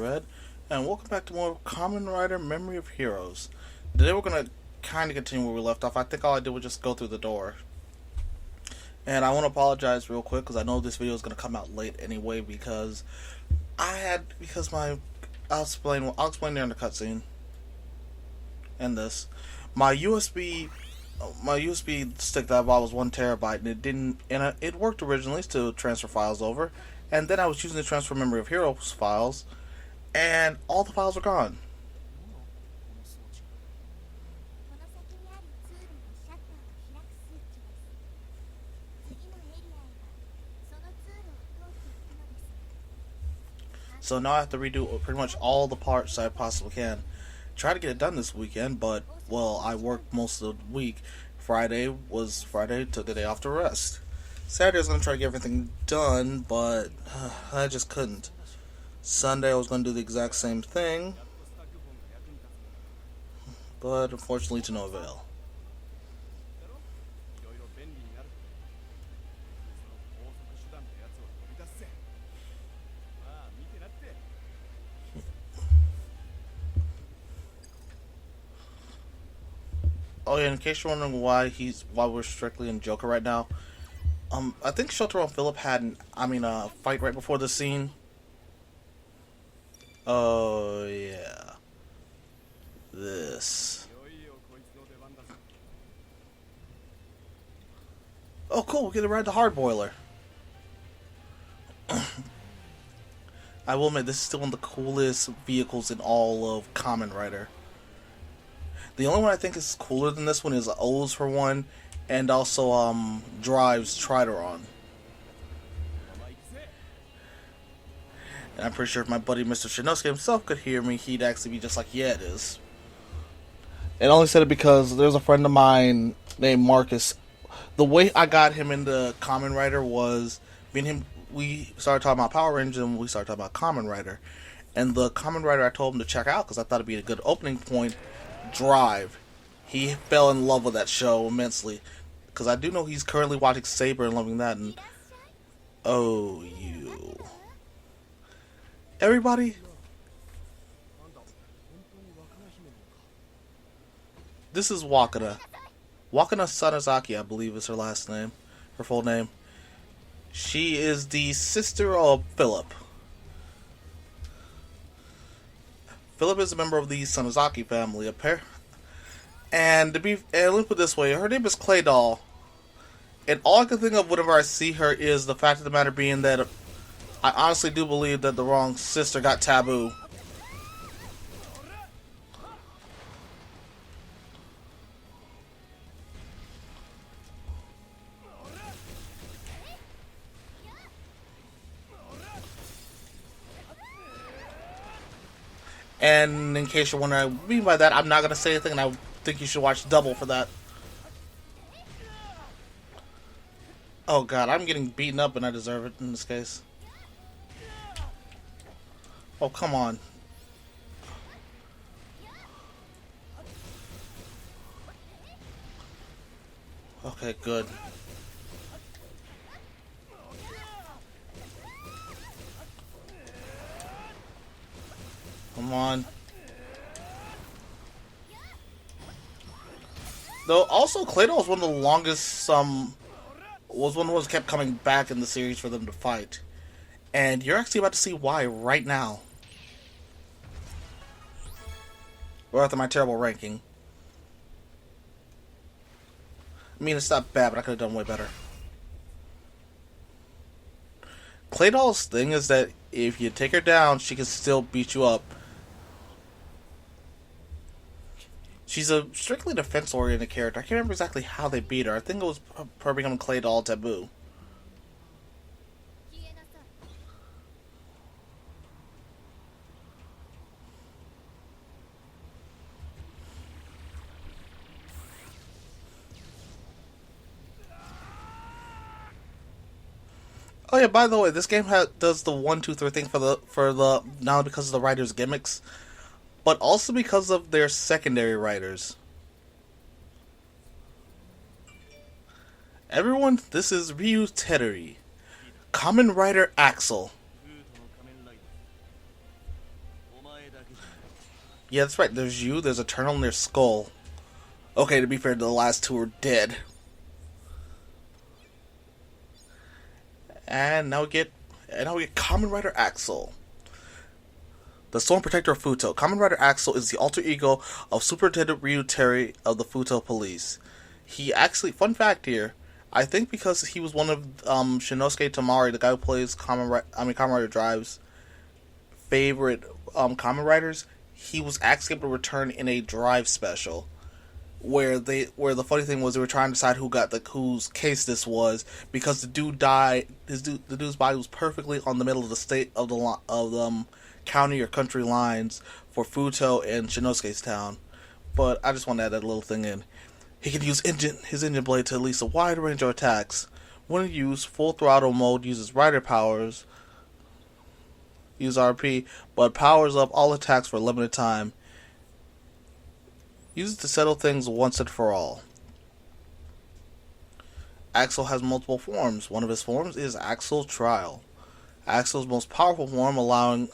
Red, and welcome back to more Kamen Rider Memory of Heroes. Today we're going to kind of continue where we left off. I think all I did was just go through the door. And I want to apologize real quick because I know this video is going to come out late anyway because I'll explain during the cutscene. And this. My USB stick that I bought was 1 terabyte and it worked originally to transfer files over, and then I was using the transfer memory of Heroes files, and all the files are gone. So now I have to redo pretty much all the parts I possibly can. Try to get it done this weekend, but, well, I worked most of the week. Friday, took the day off to rest. Saturday I was going to try to get everything done, but I just couldn't. Sunday I was going to do the exact same thing, but unfortunately to no avail. Oh yeah, in case you're wondering why we're strictly in Joker right now, I think Shotaro and Philip had a fight right before the scene. Oh yeah, this. Oh cool, we get to ride the hard boiler. I will admit, this is still one of the coolest vehicles in all of Kamen Rider. The only one I think is cooler than this one is O's for one, and also Drive's Trideron. And I'm pretty sure if my buddy Mr. Shinosuke himself could hear me, he'd actually be just like, yeah, it is. And I only said it because there's a friend of mine named Marcus. The way I got him into Kamen Rider was, me and him, we started talking about Power Rangers and we started talking about Kamen Rider. And the Kamen Rider I told him to check out because I thought it'd be a good opening point, Drive. He fell in love with that show immensely because I do know he's currently watching Saber and loving that. And oh, you everybody, this is Wakana Sanazaki, I believe is her last name, her full name. She is the sister of Philip. Philip is a member of the Sanazaki family, and let me put it this way, her name is Clay Doll, and all I can think of whenever I see her is the fact of the matter being that I honestly do believe that the wrong sister got taboo. And in case you're wondering what I mean by that, I'm not going to say anything, and I think you should watch Double for that. Oh god, I'm getting beaten up and I deserve it in this case. Oh, come on. Okay, good. Come on. Though, also, Claydol was one of the longest, was one of the ones kept coming back in the series for them to fight. And you're actually about to see why right now. Or after my terrible ranking. I mean, it's not bad, but I could have done way better. Claydol's thing is that if you take her down, she can still beat you up. She's a strictly defense-oriented character. I can't remember exactly how they beat her. I think it was her becoming Claydol taboo. Oh yeah, by the way, this game does the 1, 2, 3 thing for the not only because of the writers' gimmicks, but also because of their secondary writers. Everyone, this is Ryu Tederi, Kamen Rider Axel. Yeah, that's right. There's you, there's Eternal, and there's Skull. Okay, to be fair, the last two are dead. And now we get Kamen Rider Axel, the Storm Protector of Futo. Kamen Rider Axel is the alter ego of Superintendent Ryu Terry of the Futo Police. He actually, fun fact here, I think because he was one of Shinosuke Tamari, the guy who plays Kamen Rider Drive's favorite Kamen Riders, he was actually able to return in a Drive special. Where the funny thing was, they were trying to decide whose case this was, because the dude died. The dude's body was perfectly on the middle of the state of the county or country lines for Futo and Shinosuke's town. But I just want to add that little thing in. He can use his engine blade to release a wide range of attacks. When used, full throttle mode uses rider powers, use RP, but powers up all attacks for a limited time. Use it to settle things once and for all. Axel has multiple forms. One of his forms is Axel Trial. Axel's most powerful form, allowing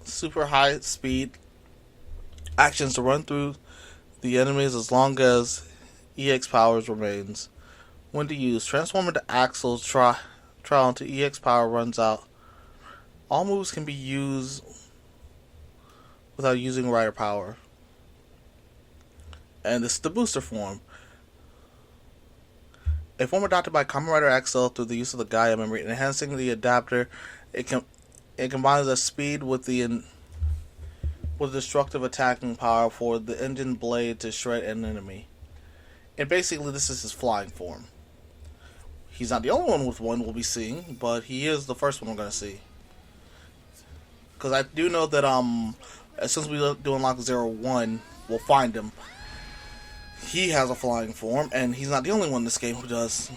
super high speed actions to run through the enemies as long as EX powers remains. When to use, transform into Axel Trial until EX power runs out. All moves can be used without using rider power. And this is the booster form. A form adopted by Kamen Rider Axel through the use of the Gaia memory, enhancing the adapter. It combines the speed with destructive attacking power for the engine blade to shred an enemy. And basically, this is his flying form. He's not the only one with one we'll be seeing, but he is the first one we're going to see. Because I do know that as soon as we do unlock 01, we'll find him. He has a flying form, and he's not the only one in this game who does.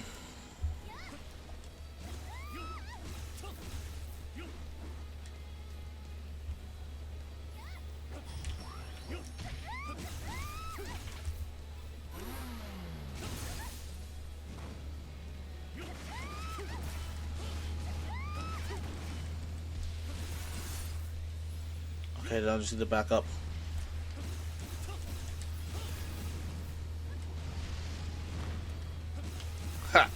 Okay, then I just need to back up. Ha!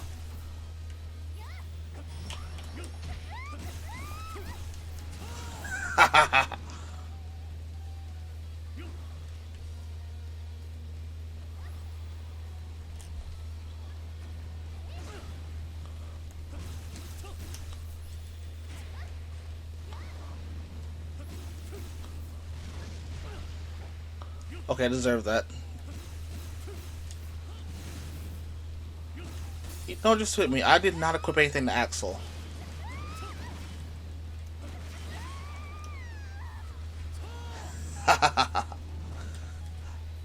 Okay, I deserve that. Don't just hit me. I did not equip anything to Axel.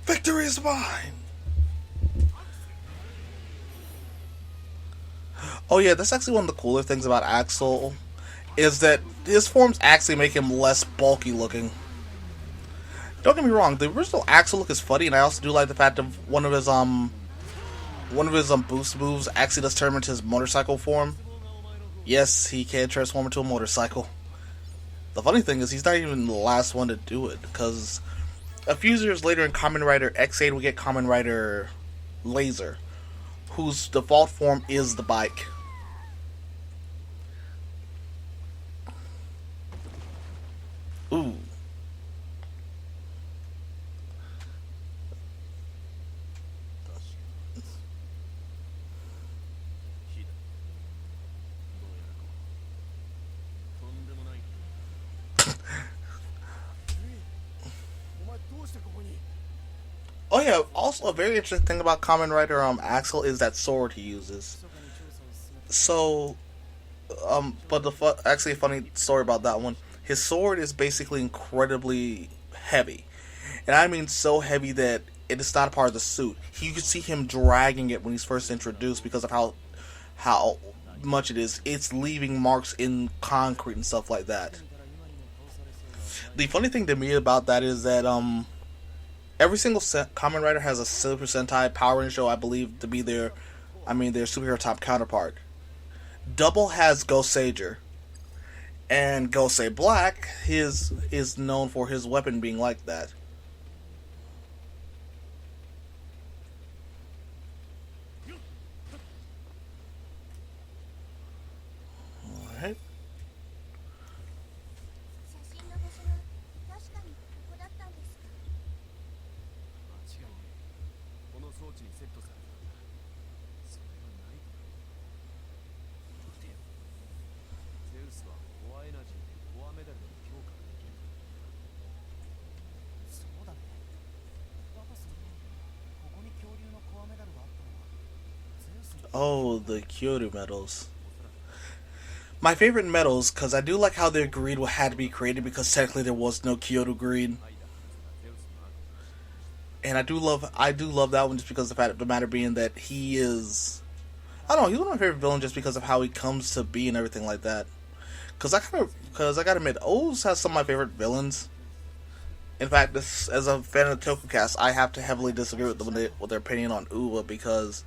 Victory is mine! Oh yeah, that's actually one of the cooler things about Axel, is that his forms actually make him less bulky looking. Don't get me wrong, the original Axel look is funny, and I also do like the fact that one of his boost moves actually does turn into his motorcycle form. Yes, he can transform into a motorcycle. The funny thing is, he's not even the last one to do it, because a few years later in Kamen Rider X8, we get Kamen Rider Laser, whose default form is the bike. Ooh. Oh yeah, also a very interesting thing about Kamen Rider Axel is that sword he uses. So, but actually a funny story about that one. His sword is basically incredibly heavy. And I mean so heavy that it is not a part of the suit. You can see him dragging it when he's first introduced because of how much it is. It's leaving marks in concrete and stuff like that. The funny thing to me about that is that every single Kamen Rider has a Super Sentai Power Ranger show, I believe, to be their superhero top counterpart. Double has Ghost Sager, And Gosei Black his is known for his weapon being like that. Alright. 写真の場所は確かにここだったんですか。間違いねえ。この装置にセットされたんだ。それがないと待てよ。ゼウスはコアエナジーでコアメダルの強化ができる。そうだね。だとするとここに恐竜のコアメダルがあったのはゼウスの Oh, the Kyoto medals. My favorite medals, because I do like how their greed had to be created because technically there was no Kyoto greed, 愛だはずがゼウスの悪を and I do love that one just because of the matter being that he is, I don't know, he's one of my favorite villains just because of how he comes to be and everything like that. Because I gotta admit, O's has some of my favorite villains. In fact, this as a fan of the Tokyo I have to heavily disagree with them with their opinion on Uva because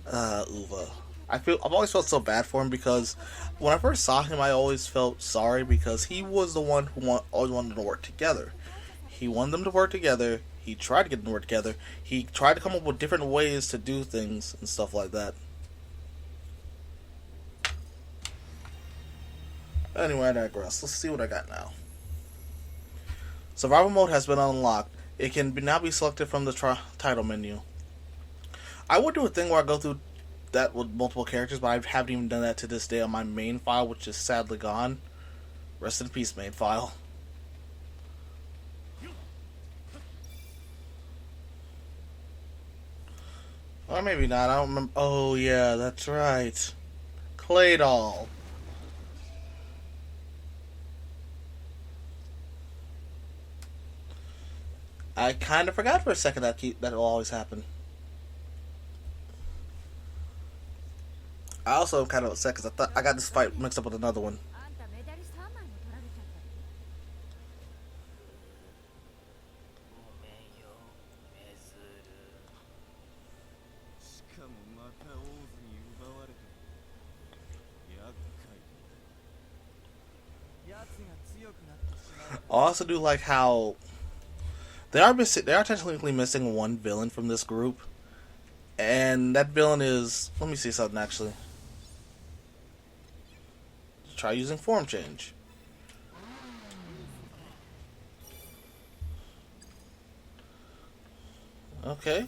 Uva. I've always felt so bad for him because when I first saw him, I always felt sorry because he was the one who always wanted them to work together. He wanted them to work together. He tried to get them to work together. He tried to come up with different ways to do things and stuff like that. Anyway, I digress. Let's see what I got now. Survival mode has been unlocked. It can now be selected from the title menu. I would do a thing where I go through that with multiple characters, but I haven't even done that to this day on my main file, which is sadly gone. Rest in peace, main file. Or maybe not, I don't remember. Oh yeah, that's right. Clay doll. I kind of forgot for a second that'll always happen. I also am kind of upset because I thought I got this fight mixed up with another one. あんたメダル3枚も取られちゃったの。ごめんよ、メズル。しかもまたオーズに奪われて厄介だ。奴が強くなってしまう。I also do like how they are technically missing one villain from this group, and that villain is. Let me see something actually. Try using form change. Okay.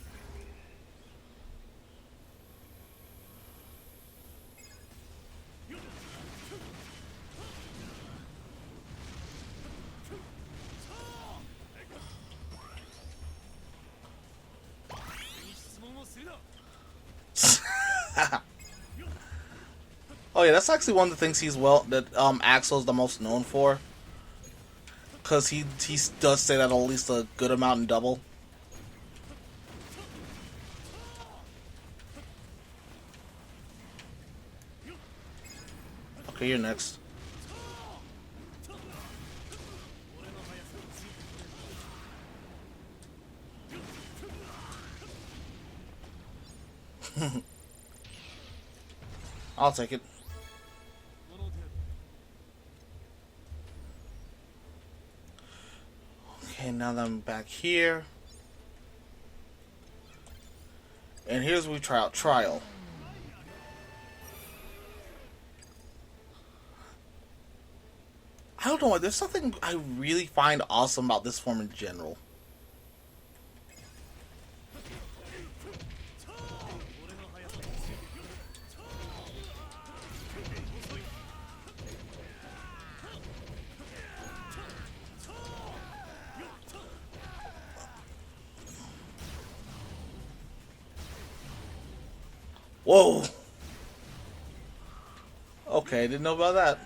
Oh yeah, that's actually one of the things Axel's the most known for, because he does say that at least a good amount in double. Okay, you're next. I'll take it. Okay, now that I'm back here. And here's where we try out Trial. I don't know, there's something I really find awesome about this form in general. Whoa! Okay, didn't know about that.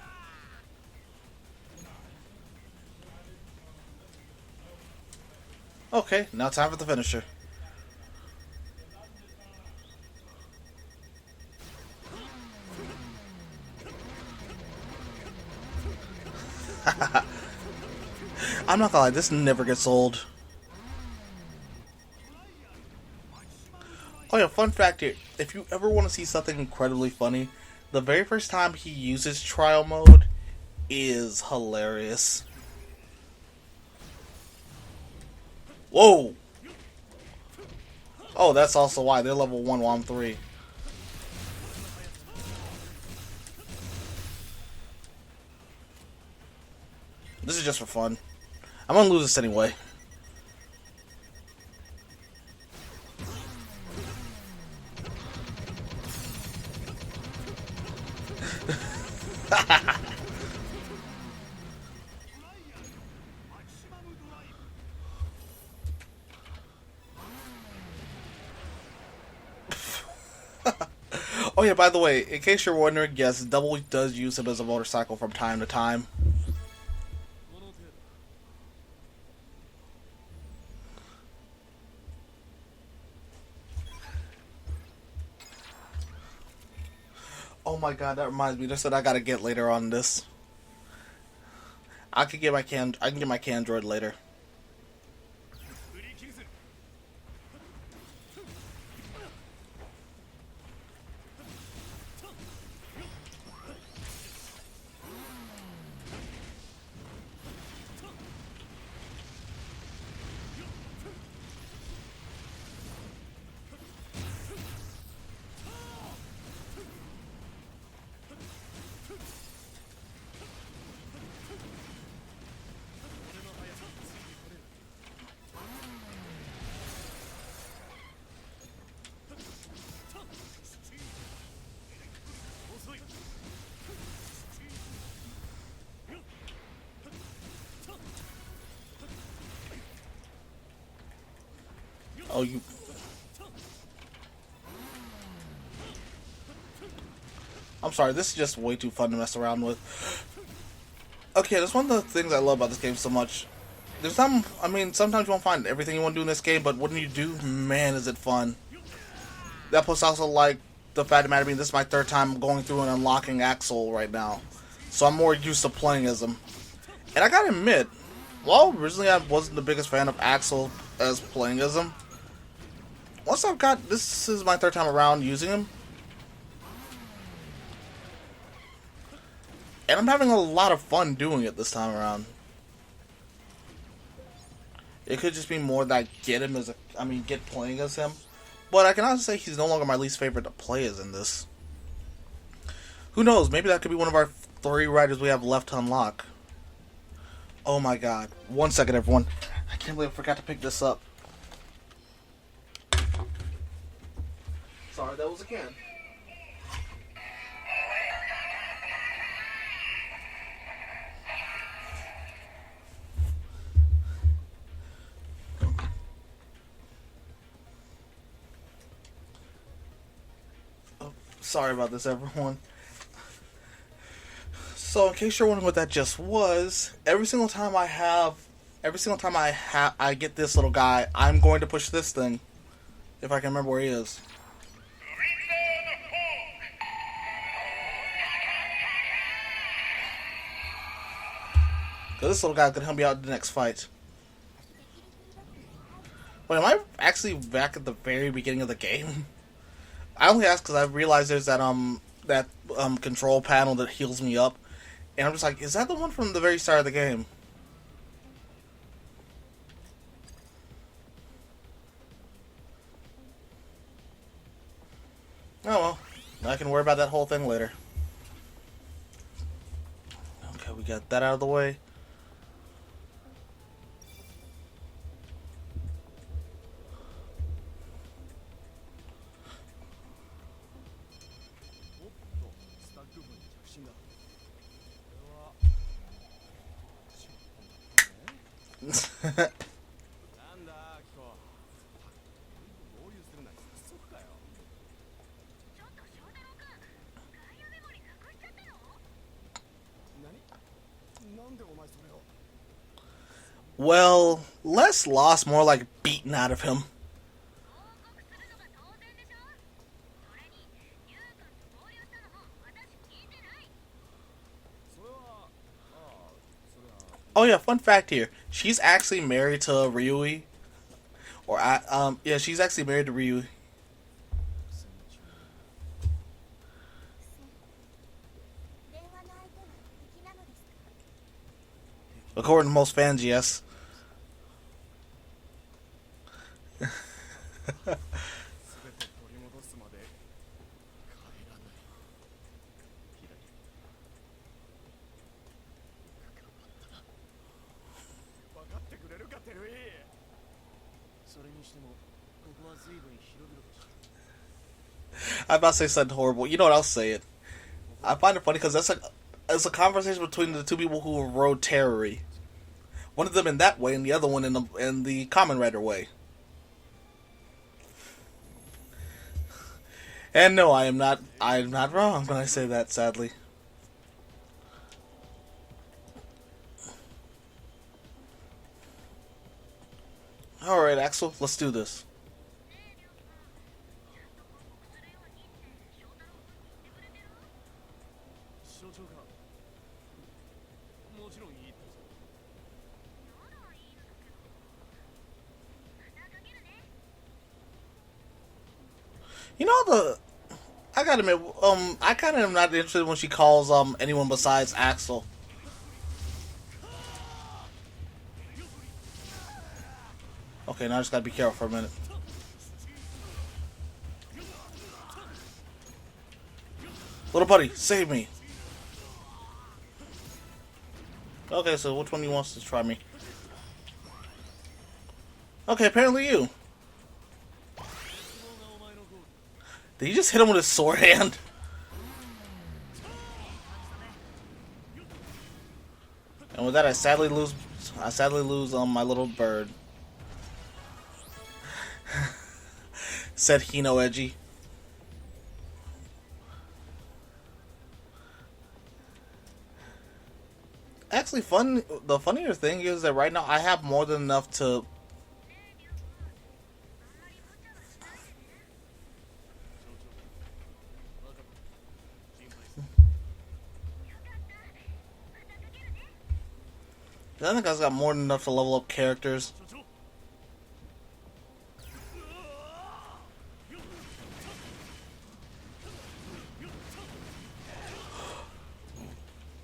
Okay, now time for the finisher. I'm not gonna lie, this never gets old. Oh yeah, fun fact here. If you ever want to see something incredibly funny, the very first time he uses trial mode is hilarious. Whoa! Oh, that's also why they're level 1 while I'm 3. This is just for fun. I'm gonna lose this anyway. Oh yeah, by the way, in case you're wondering, yes, Double does use him as a motorcycle from time to time. Oh my god, that reminds me. That's what I gotta get later on this. I can get my I can get my Candroid later. Oh, you. I'm sorry, this is just way too fun to mess around with. Okay, that's one of the things I love about this game so much. There's some, I mean, sometimes you won't find everything you want to do in this game, but when you do, man, is it fun. That plus also, like, the fact of the matter being, this is my 3rd time going through and unlocking Axel right now. So I'm more used to playing as him. And I gotta admit, while originally I wasn't the biggest fan of Axel as playing as him, once I've got, this is my 3rd time around using him, and I'm having a lot of fun doing it this time around. It could just be more that I get him as a, get playing as him. But I can also say he's no longer my least favorite to play as in this. Who knows, maybe that could be one of our 3 riders we have left to unlock. Oh my god. 1 second, everyone. I can't believe I forgot to pick this up. Sorry, that was a can. Oh, sorry about this, everyone. So, in case you're wondering what that just was, every single time I get this little guy, I'm going to push this thing. If I can remember where he is. Because this little guy's going to help me out in the next fight. Wait, am I actually back at the very beginning of the game? I only ask because I realized there's that control panel that heals me up. And I'm just like, is that the one from the very start of the game? Oh well, I can worry about that whole thing later. Okay, we got that out of the way. Well, less lost, more like beaten out of him. Oh yeah, fun fact here. She's actually married to Ryui. Yeah, she's actually married to Ryui. 電話の相手は敵なのですか？ According to most fans, yes. 全て取り戻すまで帰らない。ひらり、分かってくれるか、テルイ。それにしてもここは随分広々として I'm about to say something horrible. You know what? I'll say it. I find it funny because it's a conversation between the two people who rode Terrory. One of them in that way, and the other one in the Kamen Rider way. And no, I am not wrong when I say that. Sadly. All right, Axel, let's do this. 象徴か。もちろんいいってさ。 You know I gotta admit, I kind of am not interested when she calls anyone besides Axel. Okay, now I just gotta be careful for a minute. Little buddy, save me. Okay, so which one wants to try me? Okay, apparently you. Did he just hit him with his sword hand? And with that, I sadly lose my little bird. Said Hino Edgy. Actually, the funnier thing is that right now I have more than enough to. I think I've got more than enough to level up characters.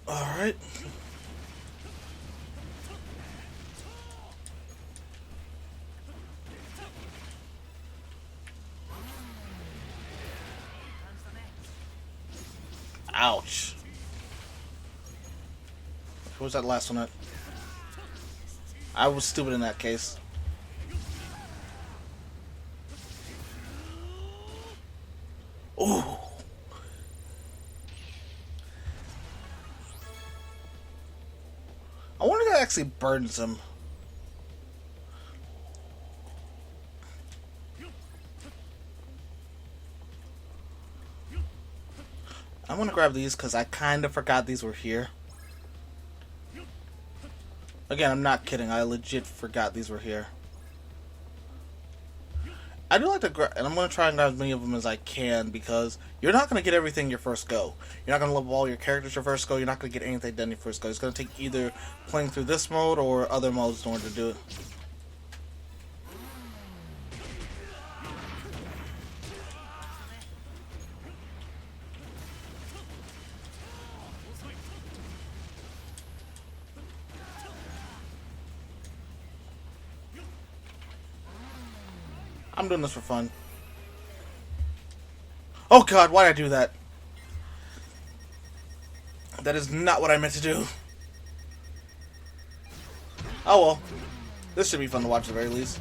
Alright. Ouch. What was that last one at? I was stupid in that case. Ooh. I wonder if that actually burns him. I'm gonna grab these because I kind of forgot these were here. Again, I'm not kidding. I legit forgot these were here. I do like to grab, and I'm going to try and grab as many of them as I can because you're not going to get everything your first go. You're not going to level all your characters your first go. You're not going to get anything done your first go. It's going to take either playing through this mode or other modes in order to do it. I'm doing this for fun. Oh god, why'd I do that? That is not what I meant to do. Oh well. This should be fun to watch at the very least.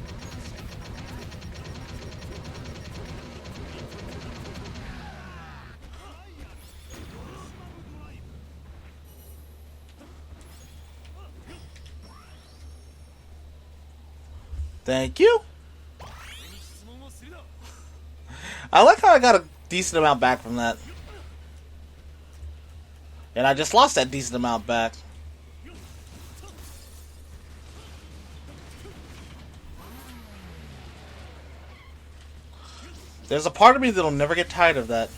Thank you. I like how I got a decent amount back from that. And I just lost that decent amount back. There's a part of me that'll never get tired of that.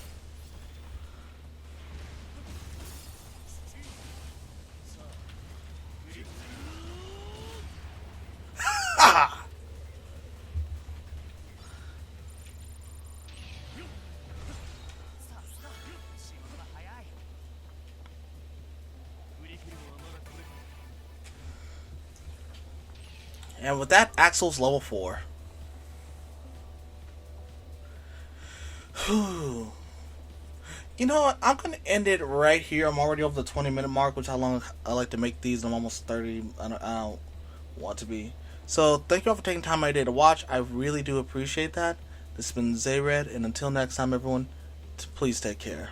And with that, Axel's level 4. Whew. You know what? I'm going to end it right here. I'm already over the 20-minute mark, which is how long I like to make these. I'm almost 30. I don't want to be. So, thank you all for taking time out of your day to watch. I really do appreciate that. This has been Zayred, and until next time, everyone, please take care.